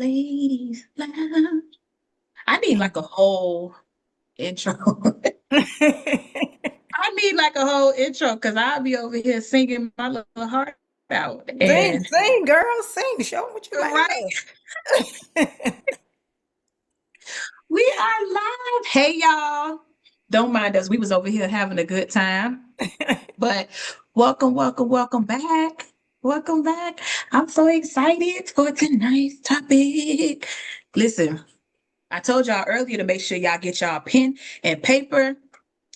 ladies lounge. I need like a whole intro. I need like a whole intro because I'll be over here singing my little heart out. Sing, And sing, girl, sing. Show 'em what you right, made of. we are live. Hey y'all. Don't mind us. We was over here having a good time. But welcome back. Welcome back. I'm so excited for tonight's topic. Listen, I told y'all earlier to make sure y'all get y'all pen and paper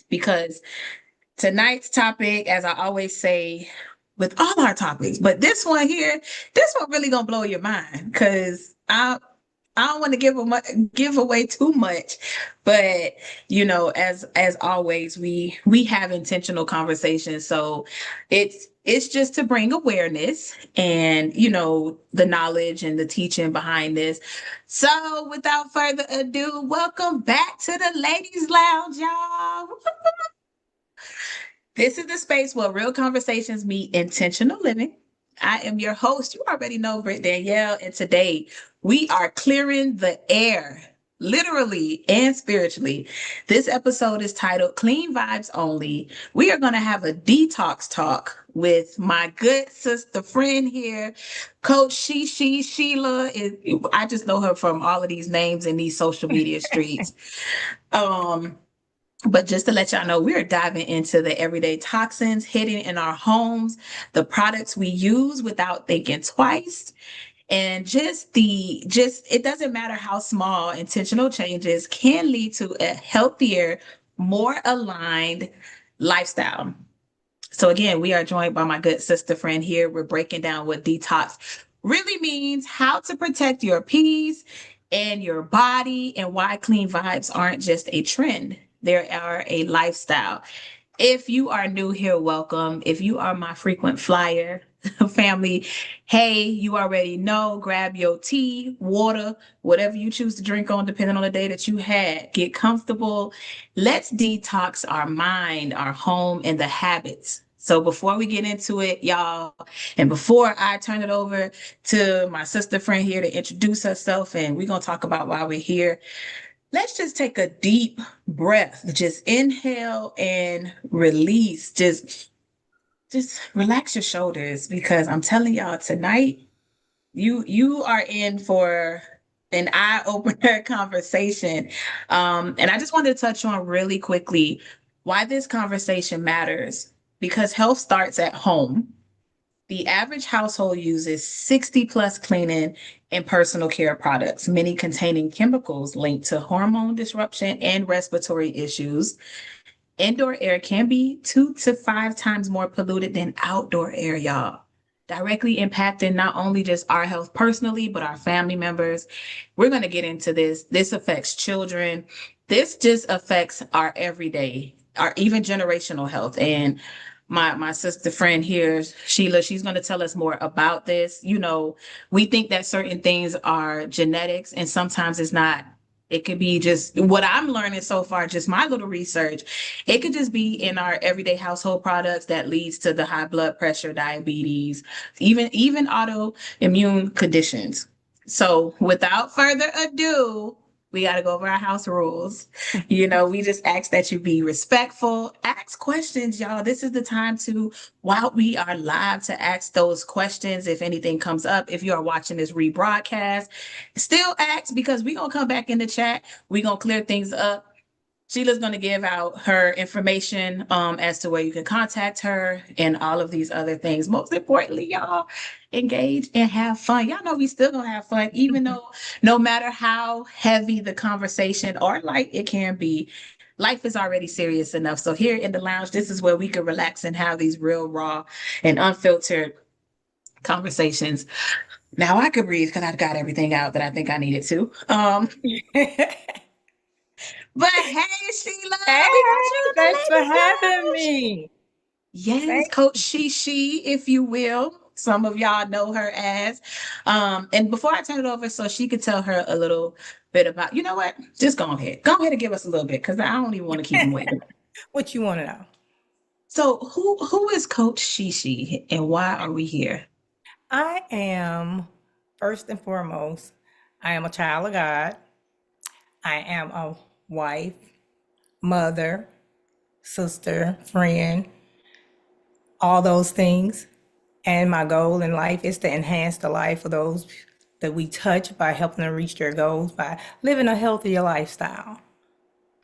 because tonight's topic, as I always say with all our topics, but this one here, this one really gonna blow your mind because I don't want to give away too much, but as always, we have intentional conversations. So it's just to bring awareness and the knowledge and the teaching behind this. So without further ado, welcome back to the Ladies Lounge, y'all. This is the space where real conversations meet intentional living. I am your host. You already know Britt Danielle, and today we are clearing the air, literally and spiritually. This episode is titled Clean Vibes Only. We are going to have a detox talk with my good sister friend here, Coach Sheila. I just know her from all of these names in these social media streets. Um, but just to let y'all know, we are diving into the everyday toxins hidden in our homes, the products we use without thinking twice, and just it doesn't matter how small, intentional changes can lead to a healthier, more aligned lifestyle. So again, we are joined by my good sister friend here. We're breaking down what detox really means, how to protect your peace and your body, and why clean vibes aren't just a trend. They are a lifestyle. If you are new here, welcome. If you are my frequent flyer family, hey, you already know, grab your tea, water, whatever you choose to drink on, depending on the day that you had. Get comfortable. Let's detox our mind, our home, and the habits. So before we get into it, y'all, and before I turn it over to my sister friend here to introduce herself, and we're going to talk about why we're here, let's just take a deep breath. Just inhale and release. Just relax your shoulders because I'm telling y'all tonight, you are in for an eye-opener conversation. And I just wanted to touch on really quickly why this conversation matters because health starts at home. The average household uses 60 plus cleaning and personal care products, many containing chemicals linked to hormone disruption and respiratory issues. Indoor air can be 2 to 5 times more polluted than outdoor air, y'all. Directly impacting not only just our health personally, but our family members. We're going to get into this. This affects children. This just affects our everyday, our even generational health. And my sister friend here, Sheila, she's going to tell us more about this. We think that certain things are genetics, and sometimes it's not. It could be just what I'm learning so far, just my little research. It could just be in our everyday household products that leads to the high blood pressure, diabetes, even autoimmune conditions. So without further ado, we got to go over our house rules. We just ask that you be respectful, ask questions, y'all. This is the time to, while we are live, to ask those questions if anything comes up. If you are watching this rebroadcast, still ask because we're going to come back in the chat. We're going to clear things up. Sheila's going to give out her information as to where you can contact her and all of these other things. Most importantly, y'all, engage and have fun. Y'all know we still going to have fun, even though no matter how heavy the conversation or light it can be, life is already serious enough. So here in the lounge, this is where we can relax and have these real, raw, and unfiltered conversations. Now I could breathe because I've got everything out that I think I needed to. But hey, Sheila, Hey, we got you in the thanks for ladies' having lounge. me. Yes, Thank Coach She, if you will. Some of y'all know her as. And before I turn it over, so she could tell her a little bit about, you know what? Just go ahead. Go ahead and give us a little bit because I don't even want to keep them waiting. what you want to know. So who is Coach She and why are we here? I am, first and foremost, I am a child of God. I am a wife, mother, sister, friend, all those things. And my goal in life is to enhance the life of those that we touch by helping them reach their goals by living a healthier lifestyle.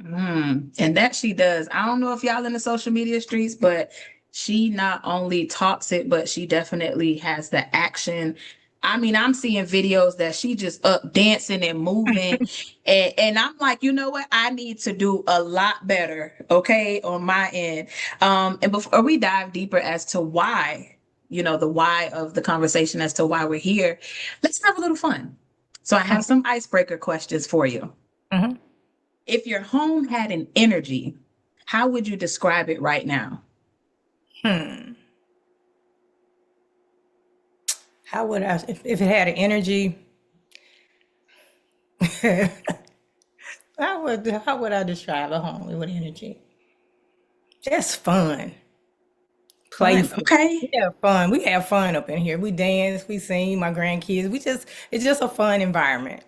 And that she does. I don't know if y'all in the social media streets, but she not only talks it, but she definitely has the action. I mean, I'm seeing videos that she just up dancing and moving. And I'm like, you know what? I need to do a lot better, okay, on my end. And before we dive deeper as to why, the why of the conversation as to why we're here, let's have a little fun. So I have some icebreaker questions for you. Mhm. If your home had an energy, how would you describe it right now? Hmm. How would I, if it had an energy, how would I describe a home with energy? Just fun, Fun. playful. We Okay. have fun. We have fun up in here. We dance, we sing, my grandkids. It's just a fun environment.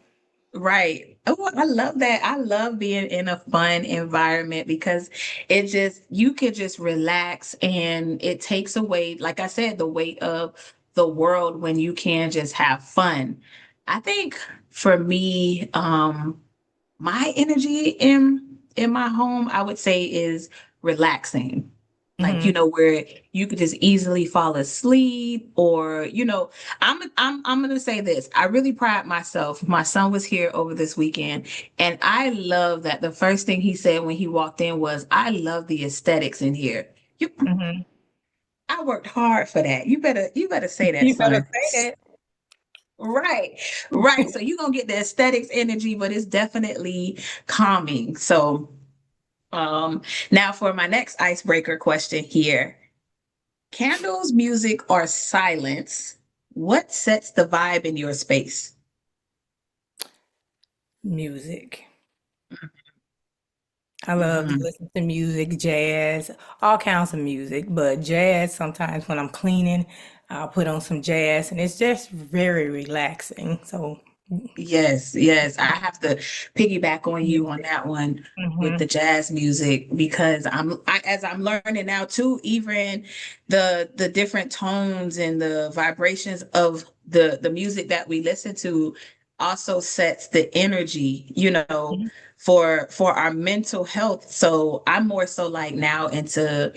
Right. Oh, I love that. I love being in a fun environment because you could just relax and it takes away, like I said, the weight of the world when you can just have fun. I think for me, my energy in my home, I would say is relaxing. Like, Hmm. where you could just easily fall asleep or, I'm gonna say this. I really pride myself. My son was here over this weekend, and I love that the first thing he said when he walked in was, I love the aesthetics in here. You Hmm. I worked hard for that. You better say that, You better son. say Right, right. So you're gonna get the aesthetics energy, but it's definitely calming. So um now for my next icebreaker question here. Candles, music, or silence? What sets the vibe in your space? music. I love to Mhm. listen to music, jazz, all kinds of music, but jazz sometimes when I'm cleaning, I'll put on some jazz and it's just very relaxing. So, Yes, yes. I have to piggyback on you on music. that one with Hmm. the jazz music because as I'm learning now too, even the different tones and the vibrations of the music that we listen to also sets the energy, for our mental health. So I'm more so like now into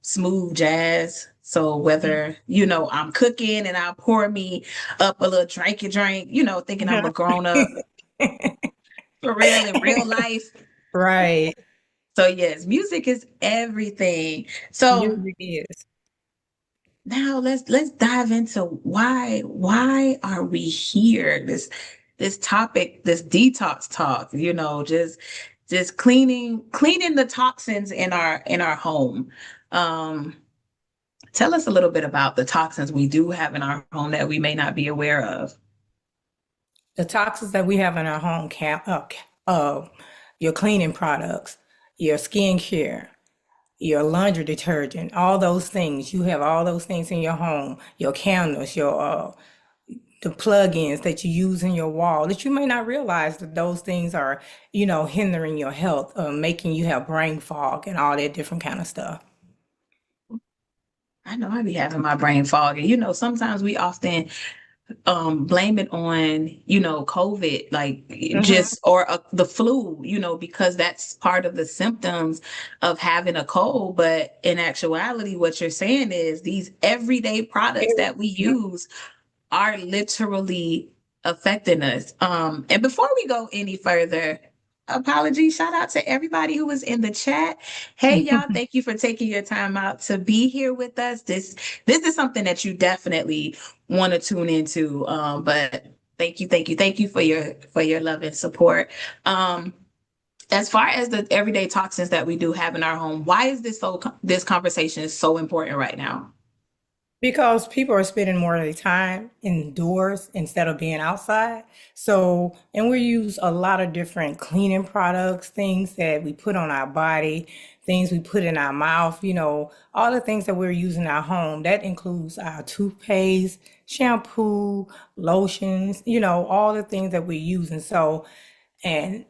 smooth jazz. So whether, I'm cooking and I'll pour me up a little drinky drink, thinking I'm a grown up for real in real life. Right. So yes, music is everything. So Music is. now let's dive into why are we here? This topic, this detox talk, just cleaning the toxins in our home. Um Tell us a little bit about the toxins we do have in our home that we may not be aware of. The toxins that we have in our home your cleaning products, your skincare, your laundry detergent, all those things. You have all those things in your home, your candles, your the plug-ins that you use in your wall that you may not realize that those things are, hindering your health, making you have brain fog and all that different kind of stuff. I know I be having my brain fog, and sometimes we often blame it on COVID, like Hmm. just or the flu, because that's part of the symptoms of having a cold. But in actuality, what you're saying is these everyday products that we use are literally affecting us. And before we go any further, apology, shout out to everybody who was in the chat. Hey y'all, thank you for taking your time out to be here with us. This is something that you definitely want to tune into. But thank you for your love and support. As far as the everyday toxins that we do have in our home, why is this conversation is so important right now? Because people are spending more of their time indoors instead of being outside. So, and we use a lot of different cleaning products, things that we put on our body, things we put in our mouth, all the things that we're using in our home. That includes our toothpaste, shampoo, lotions, all the things that we use. And so, and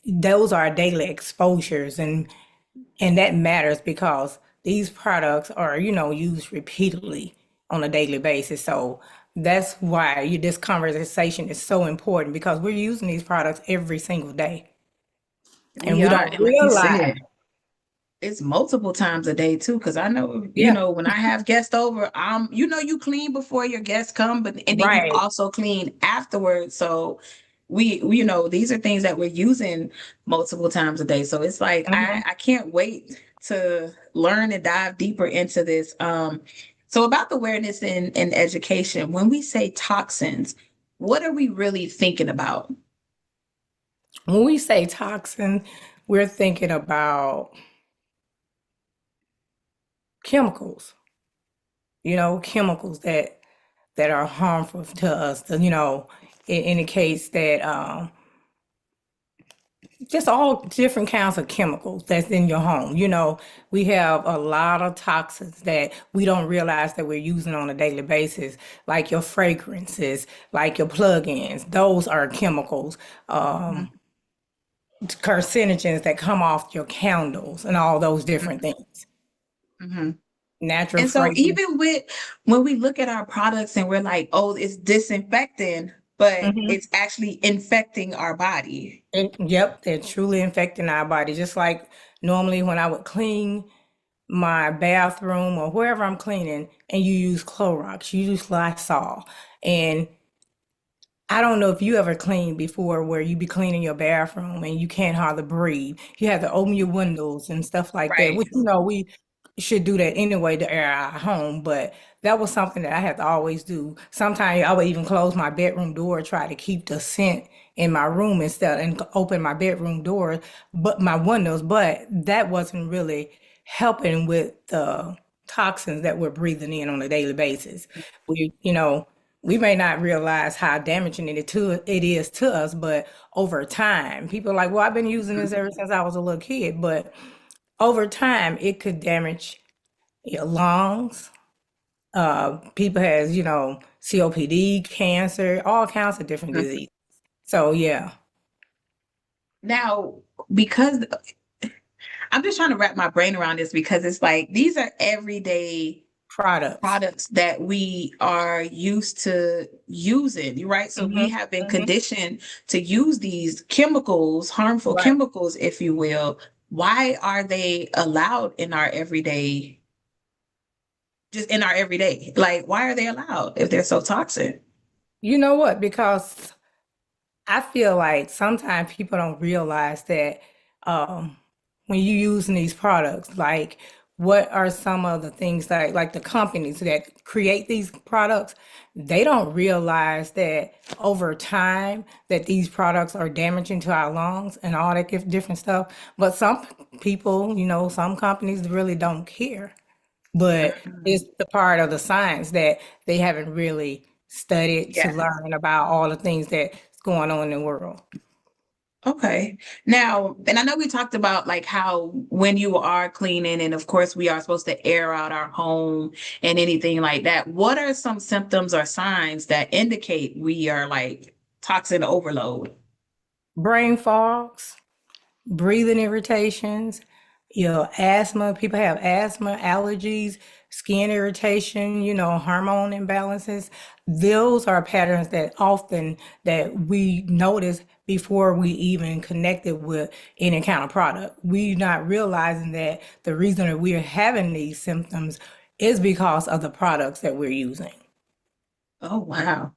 those are daily exposures, and that matters because these products are, used repeatedly on a daily basis. So that's why this conversation is so important because we're using these products every single day and We we are. don't And like you realize. said, it's multiple times a day too, because I know, Yeah, when I have guests over, you clean before your guests come, but and then you right. also clean afterwards. So these are things that we're using multiple times a day. So it's like Mhm. I can't wait to learn and dive deeper into this. So about the awareness and education, when we say toxins, what are we really thinking about? When we say toxin, we're thinking about chemicals, chemicals that are harmful to us. It indicates that just all different kinds of chemicals that's in your home. We have a lot of toxins that we don't realize that we're using on a daily basis, like your fragrances, like your plug-ins. Those are chemicals, Mhm, carcinogens that come off your candles and all those different mhm, things. mhm. Natural And so fragrance. even with when we look at our products and we're like, oh, it's disinfecting, but Hmm. it's actually infecting our body. Yep, they're truly infecting our body. Just like normally when I would clean my bathroom or wherever I'm cleaning, and you use Clorox, you use Lysol, and I don't know if you ever cleaned before where you be cleaning your bathroom and you can't hardly breathe. You have to open your windows and stuff like that, Right. which we should do that anyway to air our home, but that was something that I had to always do. Sometimes I would even close my bedroom door, try to keep the scent in my room instead and open my bedroom door, but my windows, but that wasn't really helping with the toxins that we're breathing in on a daily basis. We may not realize how damaging it is to us, but over time, people are like, well, I've been using this ever since I was a little kid, but over time, it could damage your lungs. People has, COPD, cancer, all kinds of different Mhm. diseases. So yeah, Now, because I'm just trying to wrap my brain around this because it's like these are everyday products. products that we are used to using, right? So we Hmm. have been Hmm. conditioned to use these chemicals, harmful Right. chemicals, if you will. Why are they allowed in our everyday, just in our everyday? Like, why are they allowed if they're so toxic? You know what? Because I feel like sometimes people don't realize that um, when you using these products, like what are some of the things that like the companies that create these products, they don't realize that over time that these products are damaging to our lungs and all that different stuff. But some people, some companies really don't care. But Mhm. it's the part of the science that they haven't really studied to Yeah. learn about all the things that's going on in the world. Okay. Now, and I know we talked about like how when you are cleaning, and of course we are supposed to air out our home and anything like that. What are some symptoms or signs that indicate we are like toxin overload? Brain fogs, breathing irritations, asthma. People have asthma, allergies, skin irritation, hormone imbalances. Those are patterns that often that we notice before we even connected with any kind of product. We not realizing that the reason that we're having these symptoms is because of the products that we're using. Oh, wow.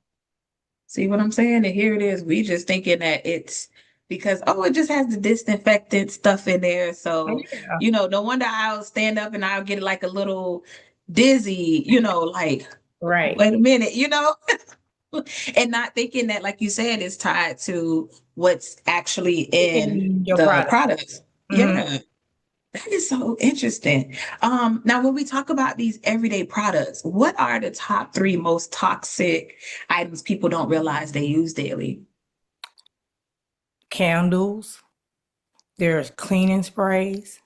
See what I'm saying? And here it is. We just thinking that it's because, oh, it just has the disinfectant stuff in there. So, Yeah. no wonder I'll stand up and I'll get like a little dizzy, like, Right. wait a minute, and not thinking that, like you said, is tied to what's actually in In your the product. products. Mhm. Yeah, that is so interesting. Now when we talk about these everyday products, what are the top three most toxic items people don't realize they use daily? Candles, there's cleaning sprays,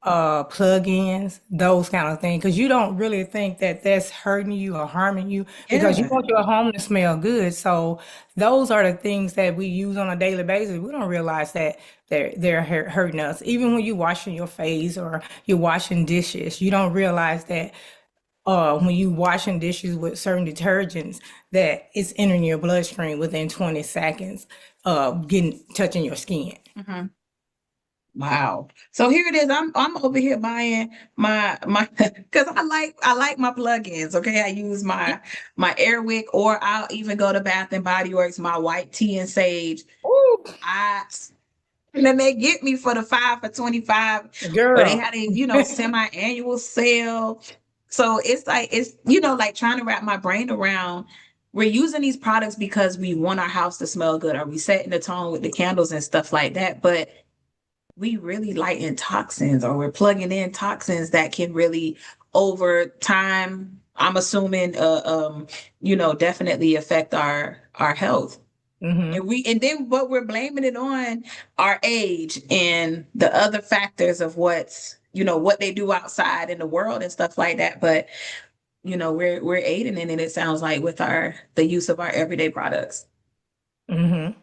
plug-ins, those kind of things, because you don't really think that that's hurting you or harming you because you Yeah. want your home to smell good. So those are the things that we use on a daily basis. We don't realize that they're hurting us. Even when you're washing your face or you're washing dishes, you don't realize that when you washing dishes with certain detergents that it's entering your bloodstream within 20 seconds of getting touching your skin. Mhm. Wow. So here it is. I'm over here buying my because I like my plugins. Okay. I use my Airwick, or I'll even go to Bath and Body Works, my white tea and sage. Ooh, I And then they get me for the 5 for 25, or they girl. had a semi-annual sale. So it's like like trying to wrap my brain around, we're using these products because we want our house to smell good, or we setting the tone with the candles and stuff like that. But we really lighten toxins, or we're plugging in toxins that can really over time, I'm assuming, definitely affect our health. Hmm. And then what we're blaming it on, our age and the other factors of what they do outside in the world and stuff like that. But we're aiding in it, it sounds like, with the use of our everyday products. Hmm.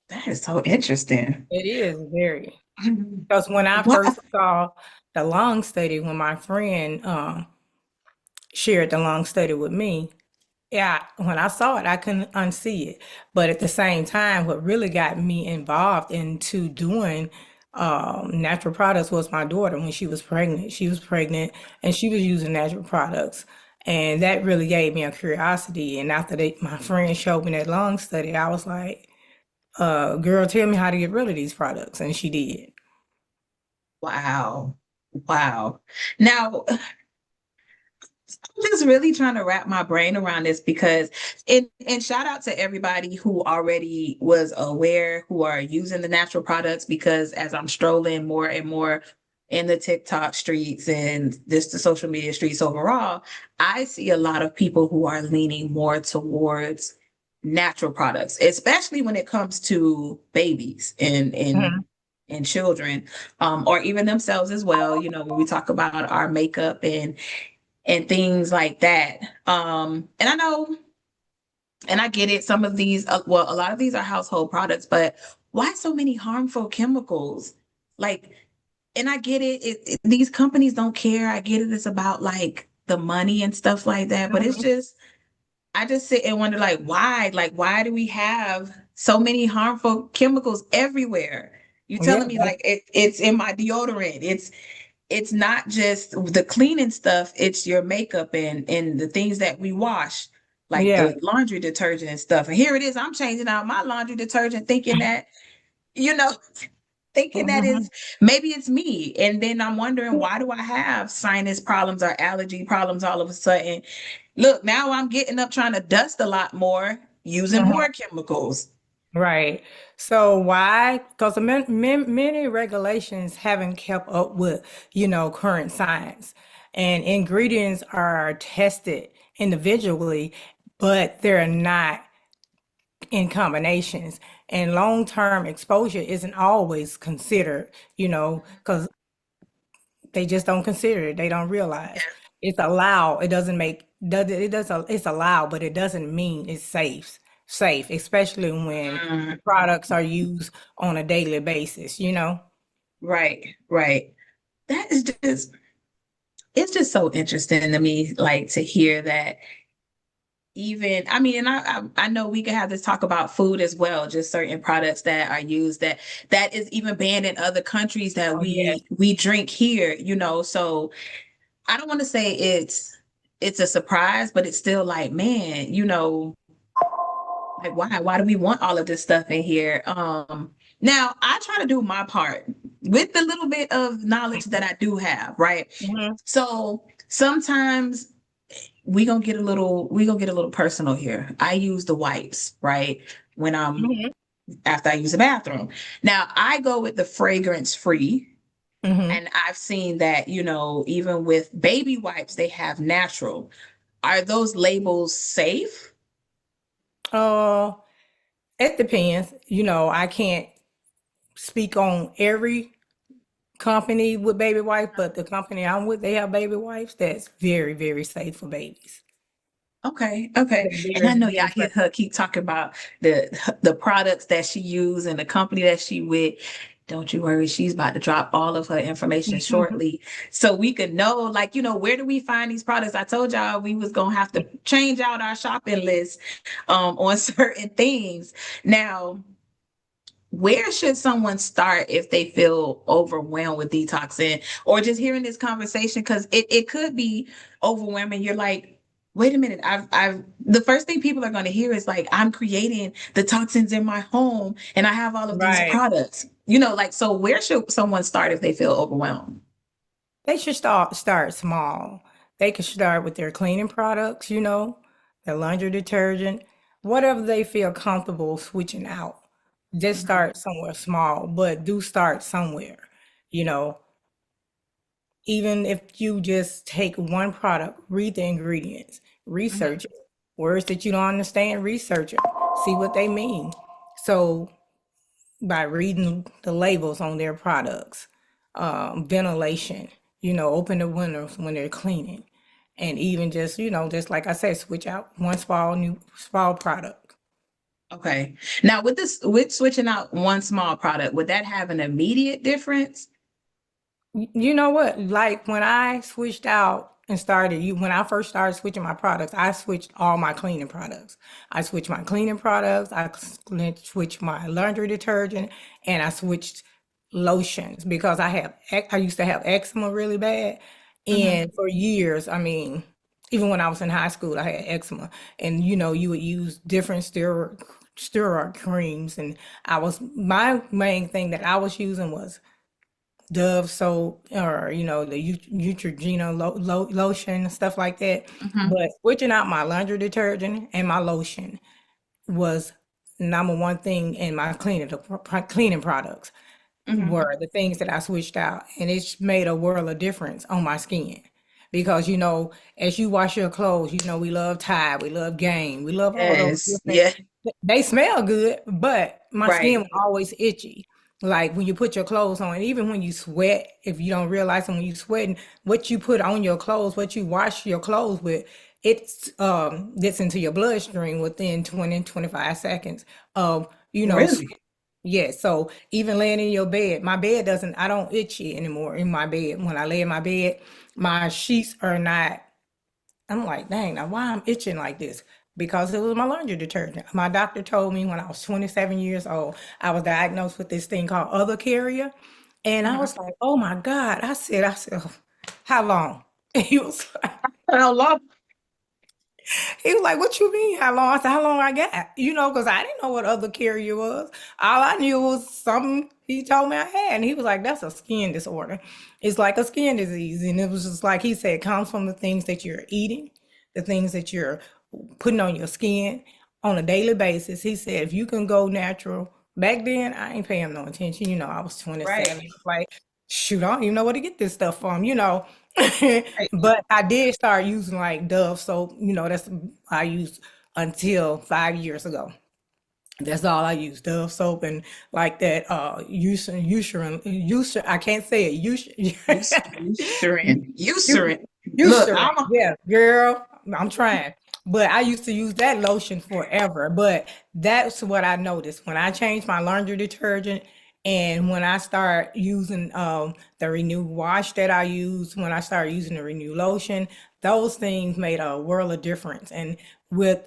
That is so interesting. It is very. Because when I What? first saw the lung study, when my friend shared the lung study with me, yeah, when I saw it, I couldn't unsee it. But at the same time, what really got me involved into doing natural products was my daughter when she was pregnant. She was pregnant and she was using natural products. And that really gave me a curiosity. And after my friend showed me that lung study, I was like, girl, tell me how to get rid of these products. And she did. Wow. Wow. Now, I'm just really trying to wrap my brain around this, because and shout out to everybody who already was aware, who are using the natural products, because as I'm strolling more and more in the TikTok streets and just the social media streets overall, I see a lot of people who are leaning more towards natural products, especially when it comes to babies and children, or even themselves as well. When we talk about our makeup and things like that. And I know, and I get it. Some of these, a lot of these are household products, but why so many harmful chemicals? Like, and I get it. These companies don't care. I get it. It's about like the money and stuff like that. But it's Mhm. just, I just sit and wonder, like, why? Like, why do we have so many harmful chemicals everywhere? You Yeah, telling me like it's in my deodorant? It's not just the cleaning stuff, it's your makeup and the things that we wash, like yeah. the laundry detergent and stuff. And here it is, I'm changing out my laundry detergent, thinking that, you know, thinking that Mhm. is maybe it's me. And then I'm wondering, why do I have sinus problems or allergy problems all of a sudden? Look, now I'm getting up trying to dust a lot more, using Mhm. more chemicals. Right. So why? Because many regulations haven't kept up with, current science. And ingredients are tested individually, but they're not in combinations. And long-term exposure isn't always considered, because they just don't consider it. They don't realize it's allowed. It doesn't make does it does it's allowed, but it doesn't mean it's safe, especially when the Mm, products are used on a daily basis. right, right. That is just, it's just so interesting to me, like, to hear that. Even, I mean, and I know we could have this talk about food as well, just certain products that are used that is even banned in other countries that Oh yes. we drink here. So I don't want to say it's a surprise, but it's still like, man, like, why do we want all of this stuff in here? Now I try to do my part with the little bit of knowledge that I do have, right? Hmm. So sometimes we gonna get a little personal here. I use the wipes, right? When I'm Hmm. After I use the bathroom. Now I go with the fragrance free. Hmm. And I've seen that, even with baby wipes, they have natural. Are those labels safe? Uh, it depends. I can't speak on every company with baby wife, but the company I'm with, they have baby wipes that's very, very safe for babies. Okay, okay. They're And I very, know y'all very hear safe. her keep talking about the products that she use and the company that she with. Don't you worry, she's about to drop all of her information shortly. So we could know, like, where do we find these products? I told y'all we was gonna have to change out our shopping list on certain things. Now, where should someone start if they feel overwhelmed with detoxing or just hearing this conversation? Because it could be overwhelming. You're like, wait a minute, I've the first thing people are going to hear is like, I'm creating the toxins in my home and I have all of these Right. products, like, so where should someone start if they feel overwhelmed? They should start small. They could start with their cleaning products, their laundry detergent, whatever they feel comfortable switching out. Just Mhm. start somewhere small, but do start somewhere. You know, Even if you just take one product, read the ingredients, research Mhm. it. Words that you don't understand, research them, see what they mean. So by reading the labels on their products, ventilation, open the windows when they're cleaning, and even just like I said, switch out one small product. Okay. Now with switching out one small product, would that have an immediate difference? You know what? Like when I switched out and when I first started switching my products, I switched all my cleaning products. I switched my cleaning products, switched my laundry detergent, and I switched lotions because I used to have eczema really bad. Mhm. And for years, I mean, even when I was in high school, I had eczema. And you would use different steroid creams. And my main thing that I was using was Dove soap or the Neutrogena lotion and stuff like that. Mhm. But switching out my laundry detergent and my lotion was number one thing in my cleaning products Mhm. were the things that I switched out, and it's made a world of difference on my skin. Because as you wash your clothes, we love Tide, we love Gain, we love all those Yes. different. Yeah. They smell good, but my skin Right. was always itchy. Like when you put your clothes on, and even when you sweat, if you don't realize it, when you sweating, what you put on your clothes, what you wash your clothes with, it gets into your bloodstream within 20-25 seconds of Really? yeah, so even laying in your bed, my bed doesn't, I don't itchy anymore in my bed. When I lay in my bed, my sheets are not, I'm like, dang, now why I'm itching like this? Because it was my laundry detergent. My doctor told me when I was 27 years old, I was diagnosed with this thing called other carrier. And I Mhm. was like, oh my God. I said, "Oh, how long?" And he was like, How long? he was like, "What you mean? How long?" I said, "How long I got?" Because I didn't know what other carrier was. All I knew was something he told me I had. And he was like, "That's a skin disorder. It's like a skin disease." And it was just like he said, it comes from the things that you're eating, the things that you're putting on your skin on a daily basis. He said, if you can go natural, back then I ain't paying no attention. I was 27. Right. Like, shoot, I don't even know where to get this stuff from. Right. But I did start using like Dove soap. That's I used until 5 years ago. That's all I use, Dove soap and like that I can't say it, Eucerin. Look, Eucerin. Yeah, girl, I'm trying. But I used to use that lotion forever. But that's what I noticed when I changed my laundry detergent and when I start using the Renew wash that I use, when I started using the Renew lotion, those things made a world of difference. And with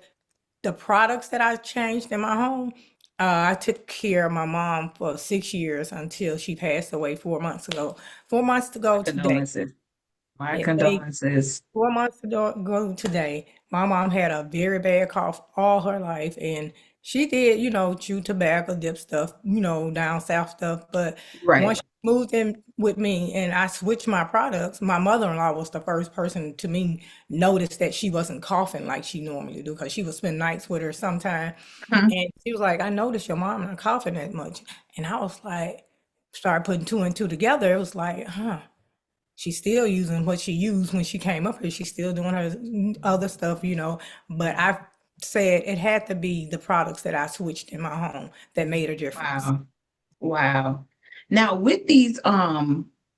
the products that I changed in my home, I took care of my mom for 6 years until she passed away 4 months ago. 4 months my ago today. condolences. My Yeah, they condolences. 4 months ago today, my mom had a very bad cough all her life, and she did, chew tobacco, dip stuff, down south stuff. But Right. once she moved in with me and I switched my products, my mother-in-law was the first person to me notice that she wasn't coughing like she normally do because she would spend nights with her sometime. Mhm. And she was like, I noticed your mom not coughing that much. And I was like, started putting two and two together. It was like, huh, she's still using what she used when she came up here. She's still doing her other stuff. But I said it had to be the products that I switched in my home that made a difference. Wow. Wow. Now with these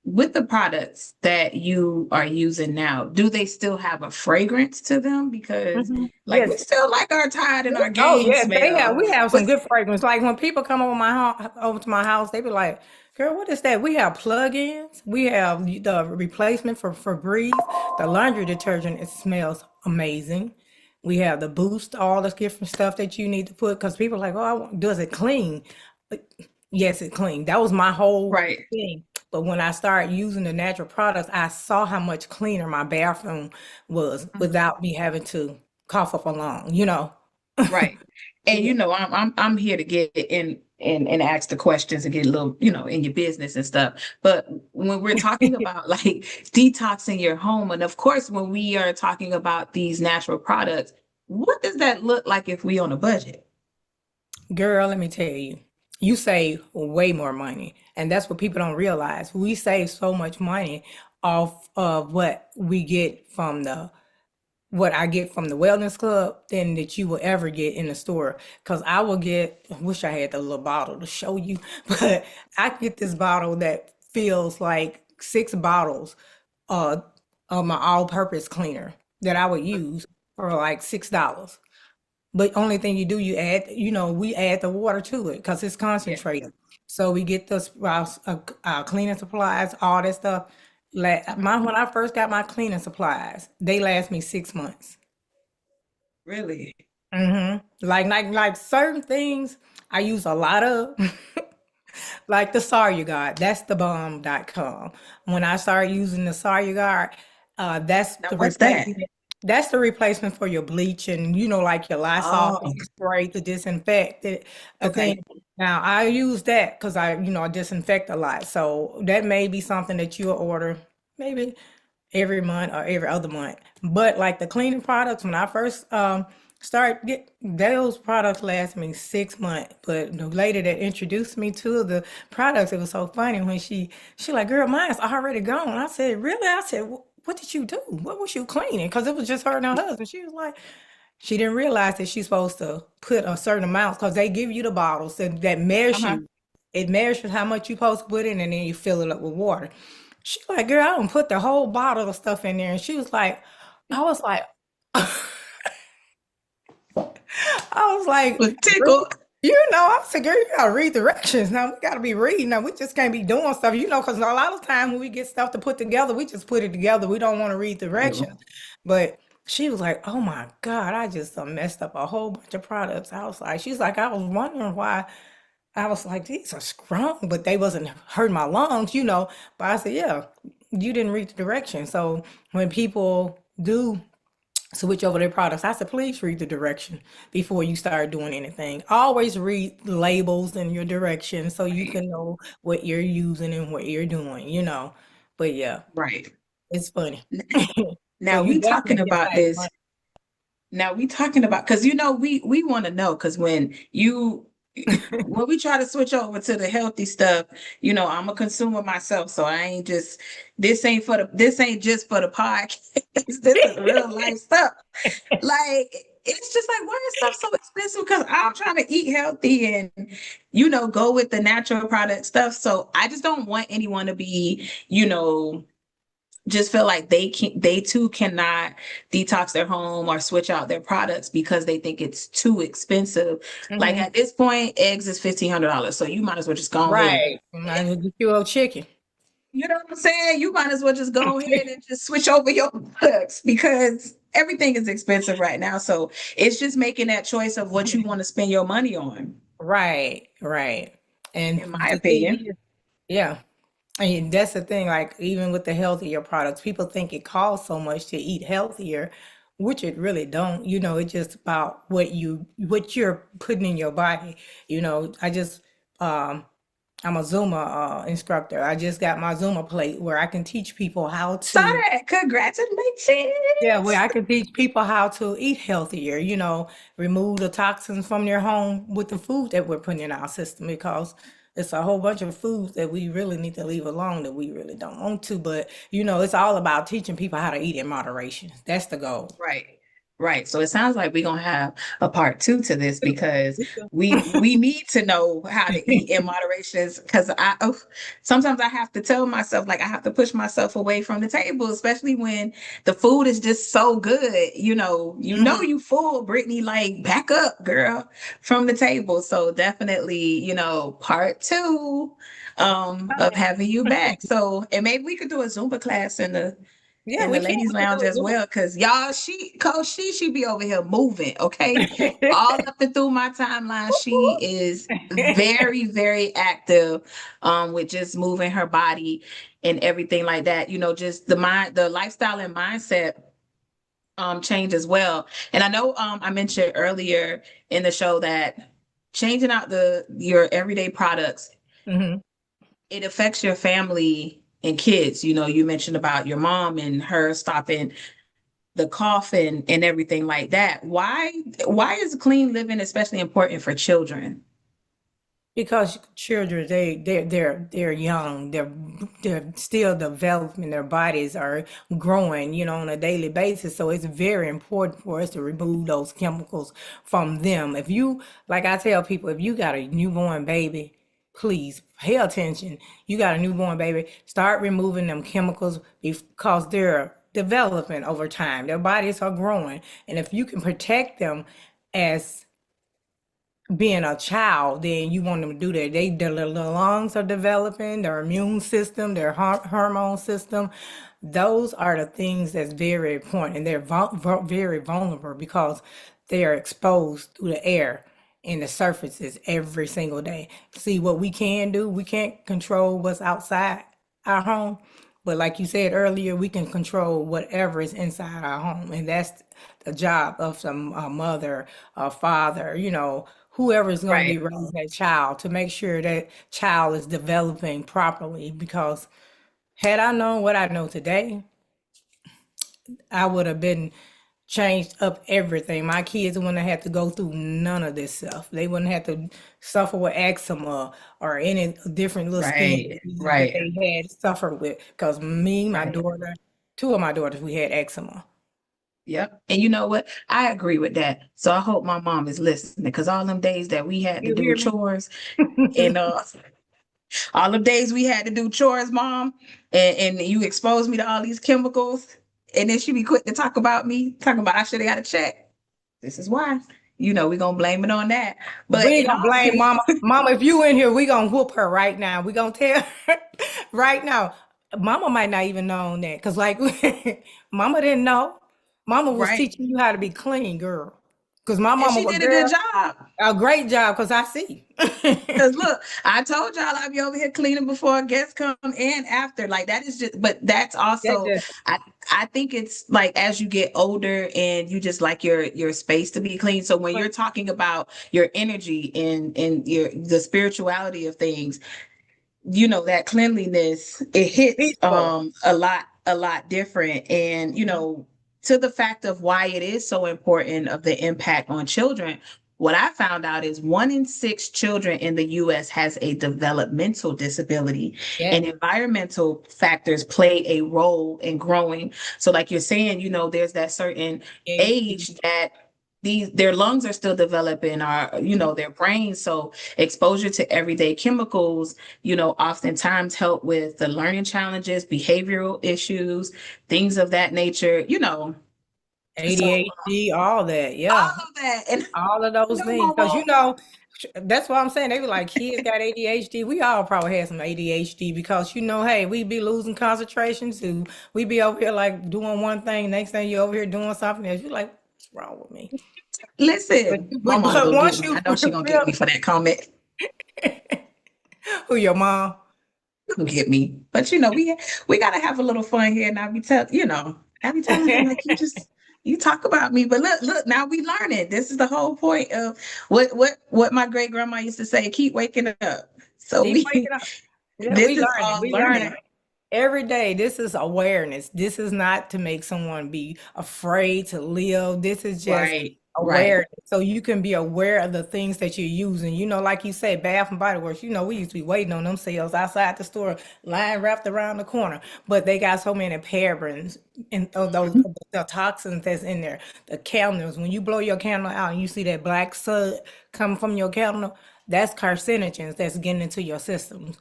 with the products that you are using now, do they still have a fragrance to them? Because like we Yes. still like our Tide and our Oh Gain yeah, they smell, have we have but some good fragrance. Like when people come over to my house, they be like, "Girl, what is that?" We have plug-ins. We have the replacement for Febreze, the laundry detergent. It smells amazing. We have the boost, all the different stuff that you need to put because people are like, "Oh, does it clean?" But yes, it clean. That was my whole right, thing. But when I started using the natural products, I saw how much cleaner my bathroom was mhm, without me having to cough up a lung. right. And Yeah. I'm here to get in and ask the questions and get a little, in your business and stuff. But when we're talking about like detoxing your home, and of course when we are talking about these natural products, what does that look like if we on a budget? Girl, let me tell you, you save way more money. And that's what people don't realize. We save so much money off of what I get from the wellness club than that you will ever get in the store. Cause I wish I had the little bottle to show you, but I get this bottle that feels like 6 bottles uh, of my all-purpose cleaner that I would use for like $6. But only thing you do, we add the water to it because it's Yeah, concentrated. So we get the cleaning supplies, all that stuff. When I first got my cleaning supplies, they last me 6 months. really. Like certain things I use a lot of, like the Sawyer Guard. That's the bomb.com. When I started using the Sawyer Guard, that's Now the what's that? replacement. That's the replacement for your bleach and like your Lysol Oh, spray to disinfect the okay. thing. Now I use that because I disinfect a lot. So that may be something that you'll order maybe every month or every other month. But like the cleaning products, when I first started get those products last me 6 months. But the lady that introduced me to the products, it was so funny when she like, girl, mine's already gone. I said, really? I said, what did you do? What was you cleaning? Because it was just her and her husband. She was like, she didn't realize that she's supposed to put a certain amount because they give you the bottles that measure Uh-huh. you. It measures how much you supposed to put in, and then you fill it up with water. She like, girl, I don't put the whole bottle of stuff in there. And she was like, I was like, I was like, Was really? tickled. I said, girl, you gotta read directions. Now we gotta be reading. Now we just can't be doing stuff, because a lot of time when we get stuff to put together, we just put it together. We don't want to read directions. But she was like, oh my God, I just messed up a whole bunch of products. She's like, I was wondering why. I was like, these are strong, but they wasn't hurting my lungs. But I said, yeah, you didn't read the directions. So when people do switch over their products, I said, please read the direction before you start doing anything. Always read the labels and your directions so you Right. can know what you're using and what you're doing. But yeah, Right. it's funny. So Now you we talking definitely can about save this. money. Now we talking about because we want to know because when we try to switch over to the healthy stuff, I'm a consumer myself, so I ain't just this ain't just for the podcast. This is real life stuff. Like it's just like why is stuff so expensive? Because I'm trying to eat healthy and go with the natural product stuff. So I just don't want anyone to be just feel like they too cannot detox their home or switch out their products because they think it's too expensive. Like Hmm. at this point, eggs is $1,500. So you might as well just go ahead. Right. Might as well get you a chicken. You know what I'm saying? You might as well just go ahead and just switch over your products because everything is expensive right now. So it's just making that choice of what you want to spend your money on, Right, right. And in my the thing opinion. is, yeah. And that's the thing, like even with the healthier products, people think it costs so much to eat healthier, which it really don't. It's just about what you're putting in your body. I just um I'm a Zumba instructor. I just got my Zumba plate where I can teach people how Saw to that. yeah, where Congratulations. I can teach people how to eat healthier, remove the toxins from their home with the food that we're putting in our system because it's a whole bunch of foods that we really need to leave alone that we really don't want to. But, it's all about teaching people how to eat in moderation. That's the goal. Right. Right. So it sounds like we're gonna have a part two to this because We do. we need to know how to eat in moderation. Because sometimes I have to tell myself like I have to push myself away from the table, especially when the food is just so good. Mhm. You full, Brittany. Like back up, girl, from the table. So definitely, part two of having you back. So and maybe we could do a Zumba class Yeah, in we the can. ladies We can lounge as do well, because y'all, she be over here moving, okay, all it. up and through my timeline. She is very, very active, with just moving her body and everything like that. Just the lifestyle and mindset change as well. And I know I mentioned earlier in the show that changing out your everyday products, Mhm. it affects your family and kids. You mentioned about your mom and her stopping the coffin and everything like that. Why is clean living especially important for children? Because children, they're young, they're still developing, their bodies are growing, on a daily basis. So it's very important for us to remove those chemicals from them. If you, like I tell people, if you got a newborn baby, please pay attention. You got a newborn baby, start removing them chemicals because they're developing over time. Their bodies are growing, and if you can protect them as being a child, then you want them to do that. Their lungs are developing, their immune system, their hormone system. Those are the things that's very important, and they're very vulnerable because they are exposed through the air and the surfaces every single day. See, what we can do, we can't control what's outside our home, but like you said earlier, we can control whatever is inside our home, and that's the job of some a mother, a father, whoever is going to Right. be raising that child, to make sure that child is developing properly. Because had I known what I know today, I would have been changed up everything. My kids wouldn't have had to go through none of this stuff. They wouldn't have to suffer with eczema or any different little skin Right. diseases that Right. they had suffered with. Because me, my Right. daughter, two of my daughters, we had eczema. Yep. And you know what? I agree with that. So I hope my mom is listening, because all them days that we had to You do hear me? chores and all the days we had to do chores, mom, and you exposed me to all these chemicals, and then she be quick to talk about me, talking about I should have got a check. This is why. We're gonna blame it on that. We But ain't in gonna all blame seriousness, mama. Mama, if you in here, we gonna whoop her right now. We gonna tell her right now. Mama might not even know that. Cause like mama didn't know. Mama was right? teaching you how to be clean, girl. Cause my And mama she was did a good girl, job. a great job, cause I see. Cause look, I told y'all I'd be over here cleaning before guests come and after. Like that is just, but that's That also, just I I think it's like as you get older and you just like your space to be clean. So when you're talking about your energy and the spirituality of things, that cleanliness, it it's hits peaceful. a lot different. And to the fact of why it is so important of the impact on children, what I found out is 1 in 6 children in the US has a developmental disability, Yeah. and environmental factors play a role in growing. So like you're saying, there's that certain ADHD. age that their lungs are still developing, or their brains. So exposure to everyday chemicals, oftentimes help with the learning challenges, behavioral issues, things of that nature. So ADHD, all that. all Yeah. of that, and All of those things. Because mama, that's what I'm saying. They be like, kids got ADHD. We all probably had some ADHD because, hey, we be losing concentration too. We be over here like doing one thing. Next thing you over here doing something else. You're like, what's wrong with me? But, listen, my but, mama but gonna get once me. you I know she gonna get feel me for that comment. who your mom, Gonna get me. But we gotta have a little fun here. And I be telling her like you talk about me, but look, now we learning. This is the whole point of what my great grandma used to say: keep waking up. So keep waking up. Yeah, this we is learning. all We learning. learning. Every day, this is awareness. This is not to make someone be afraid to live. This is just Right. Right. Aware, so you can be aware of the things that you're using. Like you said, Bath and Body Works, we used to be waiting on them sales outside the store, line wrapped around the corner. But they got so many parabens and those Mhm. the toxins that's in there. The candles, when you blow your candle out and you see that black soot coming from your candle, that's carcinogens that's getting into your system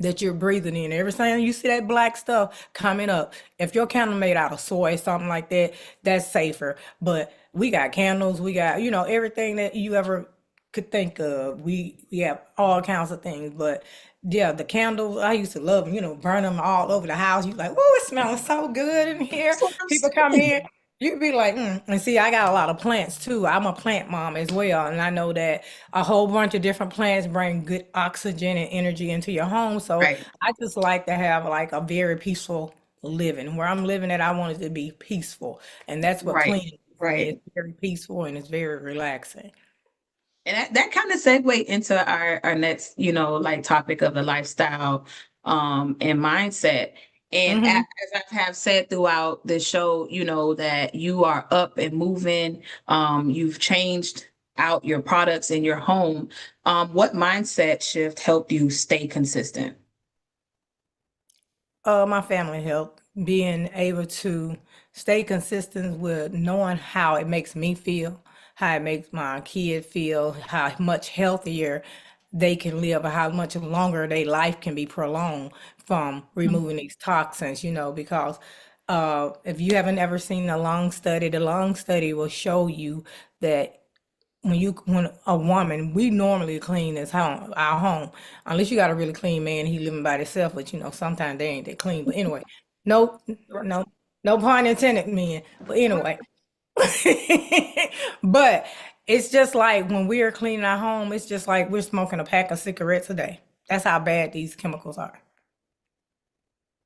that you're breathing in. Every time you see that black stuff coming up, if your candle made out of soy, something like that, that's safer. But we got candles, we got, everything that you ever could think of. We have all kinds of things. But yeah, the candles, I used to love them, burn them all over the house. You like, oh, it smells so good in here. That's what I'm People come saying. in, you'd be like, and see, I got a lot of plants too. I'm a plant mom as well. And I know that a whole bunch of different plants bring good oxygen and energy into your home. So Right. I just like to have like a very peaceful living. Where I'm living at, I want it to be peaceful. And that's what Right. cleaning is for me. Right. It's very peaceful and it's very relaxing. And that kind of segue into our next, like topic of the lifestyle and mindset. And Hmm. as I have said throughout the show, that you are up and moving, you've changed out your products in your home. What mindset shift helped you stay consistent? My family help being able to stay consistent with knowing how it makes me feel, how it makes my kid feel, how much healthier they can live, or how much longer their life can be prolonged from removing these toxins, because if you haven't ever seen a lung study, the lung study will show you that when a woman, we normally clean our home, unless you got a really clean man, he living by himself, but sometimes they ain't that clean. But anyway, no, no, no pun intended, men. But anyway, but it's just like when we are cleaning our home, it's just like we're smoking a pack of cigarettes a day. That's how bad these chemicals are.